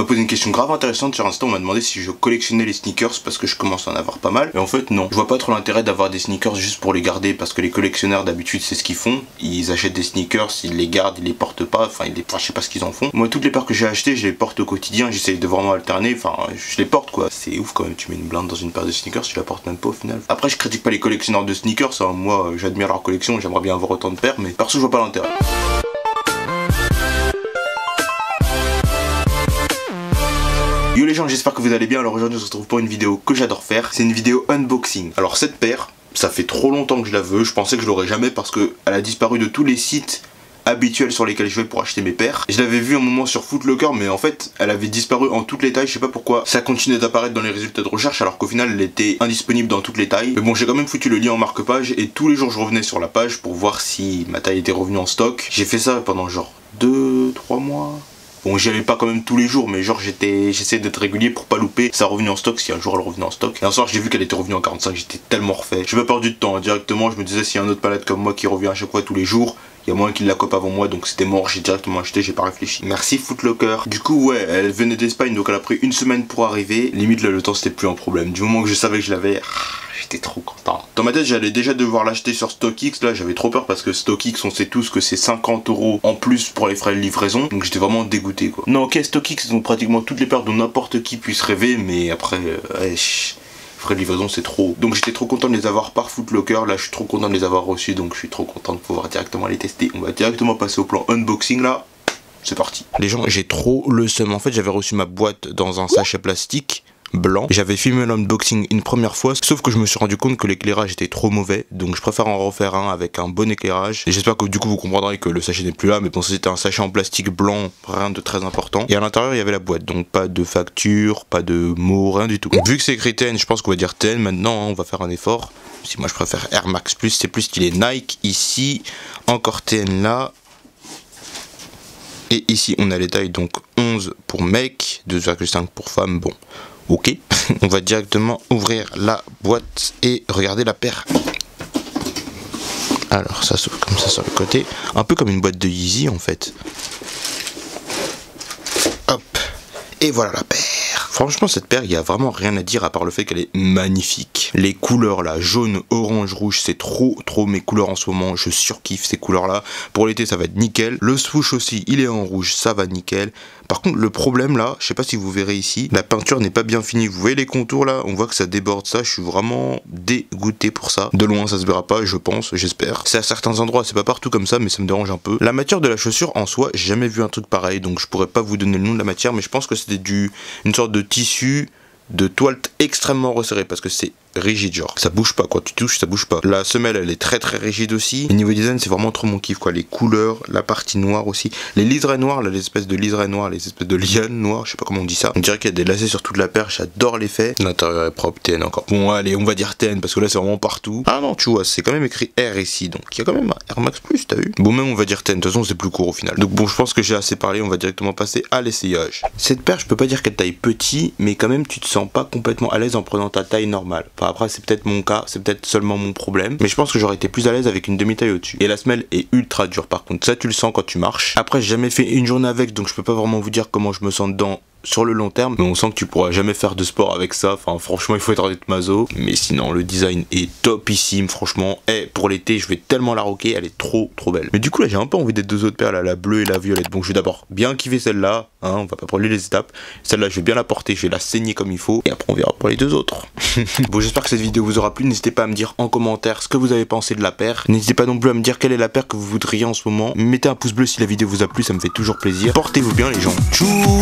m'a posé une question grave intéressante sur Insta, on m'a demandé si je collectionnais les sneakers parce que je commence à en avoir pas mal. Et en fait non, je vois pas trop l'intérêt d'avoir des sneakers juste pour les garder, parce que les collectionneurs d'habitude c'est ce qu'ils font. Ils achètent des sneakers, ils les gardent, ils les portent pas, enfin je sais pas ce qu'ils en font. Moi toutes les paires que j'ai achetées, je les porte au quotidien, j'essaye de vraiment alterner, enfin je les porte quoi. C'est ouf quand même, tu mets une blinde dans une paire de sneakers, tu la portes même pas au final. Après je critique pas les collectionneurs de sneakers, hein. Moi j'admire leur collection, j'aimerais bien avoir autant de paires, mais perso je vois pas l'intérêt. Yo les gens, j'espère que vous allez bien. Alors aujourd'hui on se retrouve pour une vidéo que j'adore faire. C'est une vidéo unboxing. Alors cette paire, ça fait trop longtemps que je la veux. Je pensais que je l'aurais jamais parce que elle a disparu de tous les sites habituels sur lesquels je vais pour acheter mes paires. Je l'avais vu un moment sur Footlocker, mais en fait elle avait disparu en toutes les tailles. Je sais pas pourquoi ça continuait d'apparaître dans les résultats de recherche alors qu'au final elle était indisponible dans toutes les tailles. Mais bon, j'ai quand même foutu le lien en marque-page et tous les jours je revenais sur la page pour voir si ma taille était revenue en stock. J'ai fait ça pendant genre 2-3 mois. Bon, j'y allais pas quand même tous les jours, mais genre j'essayais d'être régulier pour pas louper sa revenue en stock si un jour elle revenait en stock. Et un soir j'ai vu qu'elle était revenue en 45, j'étais tellement refait. J'ai pas perdu de temps, hein. Directement je me disais s'il y a un autre palette comme moi qui revient à chaque fois tous les jours, il y a moyen qu'il la cope avant moi, donc c'était mort, j'ai directement acheté, j'ai pas réfléchi. Merci Footlocker. Du coup ouais, elle venait d'Espagne, donc elle a pris une semaine pour arriver. Limite là le temps c'était plus un problème. Du moment que je savais que je l'avais, j'étais trop content. Dans ma tête j'allais déjà devoir l'acheter sur StockX, là j'avais trop peur parce que StockX on sait tous que c'est 50 € en plus pour les frais de livraison, donc j'étais vraiment dégoûté quoi. Non ok, StockX donc pratiquement toutes les paires dont n'importe qui puisse rêver, mais après frais de livraison c'est trop. Donc j'étais trop content de les avoir par Footlocker, là je suis trop content de les avoir reçus, donc je suis trop content de pouvoir directement les tester. On va directement passer au plan unboxing là. C'est parti. Les gens, j'ai trop le seum. En fait j'avais reçu ma boîte dans un sachet plastique blanc. J'avais filmé l'unboxing une première fois, sauf que je me suis rendu compte que l'éclairage était trop mauvais, donc je préfère en refaire un avec un bon éclairage. Et j'espère que du coup vous comprendrez que le sachet n'est plus là, mais bon c'était un sachet en plastique blanc, rien de très important. Et à l'intérieur il y avait la boîte, donc pas de facture, pas de mots, rien du tout. Donc, vu que c'est écrit TN, je pense qu'on va dire TN maintenant, hein, on va faire un effort. Si moi je préfère Air Max Plus, c'est plus stylé. Nike ici, encore TN là. Et ici on a les tailles, donc 11 pour mec, 2,5 pour femme, bon. Ok, on va directement ouvrir la boîte et regarder la paire. Alors ça s'ouvre comme ça sur le côté, un peu comme une boîte de Yeezy en fait. Hop, et voilà la paire. Franchement cette paire, il y a vraiment rien à dire à part le fait qu'elle est magnifique. Les couleurs là, jaune, orange, rouge, c'est trop mes couleurs en ce moment. Je surkiffe ces couleurs là. Pour l'été ça va être nickel. Le swoosh aussi, il est en rouge, ça va nickel. Par contre le problème là, je sais pas si vous verrez ici, la peinture n'est pas bien finie. Vous voyez les contours là, on voit que ça déborde ça. Je suis vraiment dégoûté pour ça. De loin ça se verra pas, je pense, j'espère. C'est à certains endroits, c'est pas partout comme ça, mais ça me dérange un peu. La matière de la chaussure en soi, j'ai jamais vu un truc pareil, donc je pourrais pas vous donner le nom de la matière, mais je pense que c'était une sorte de tissu de toile extrêmement resserré parce que c'est rigide, genre ça bouge pas, quoi, tu touches ça bouge pas. La semelle elle est très rigide aussi. Et niveau design c'est vraiment trop mon kiff quoi, les couleurs, la partie noire aussi, les liserés noirs là, les espèces de liserés noirs, les espèces de lianes noires, je sais pas comment on dit ça. On dirait qu'il y a des lacets sur toute la paire, j'adore l'effet. L'intérieur est propre, TN encore. Bon allez, on va dire TN parce que là c'est vraiment partout. Ah non tu vois, c'est quand même écrit R ici, donc il y a quand même un Air Max Plus, t'as vu. Bon même on va dire TN, de toute façon c'est plus court au final. Donc bon je pense que j'ai assez parlé, on va directement passer à l'essayage. Cette paire je peux pas dire qu'elle taille petit, mais quand même tu te sens pas complètement à l'aise en prenant ta taille normale. Enfin après c'est peut-être mon cas, c'est peut-être seulement mon problème, mais je pense que j'aurais été plus à l'aise avec une demi-taille au-dessus. Et la semelle est ultra dure par contre, ça tu le sens quand tu marches. Après j'ai jamais fait une journée avec, donc je peux pas vraiment vous dire comment je me sens dedans sur le long terme, mais on sent que tu pourras jamais faire de sport avec ça. Enfin franchement il faut être honnête maso, mais sinon le design est topissime franchement. Et pour l'été je vais tellement la rocker, elle est trop belle. Mais du coup là j'ai un peu envie des deux autres paires là, la bleue et la violette. Donc je vais d'abord bien kiffer celle-là, hein, on va pas brûler les étapes. Celle-là je vais bien la porter, je vais la saigner comme il faut, et après on verra pour les deux autres. Bon j'espère que cette vidéo vous aura plu, n'hésitez pas à me dire en commentaire ce que vous avez pensé de la paire. N'hésitez pas non plus à me dire quelle est la paire que vous voudriez en ce moment. Mettez un pouce bleu si la vidéo vous a plu, ça me fait toujours plaisir. Portez-vous bien les gens. Tchou.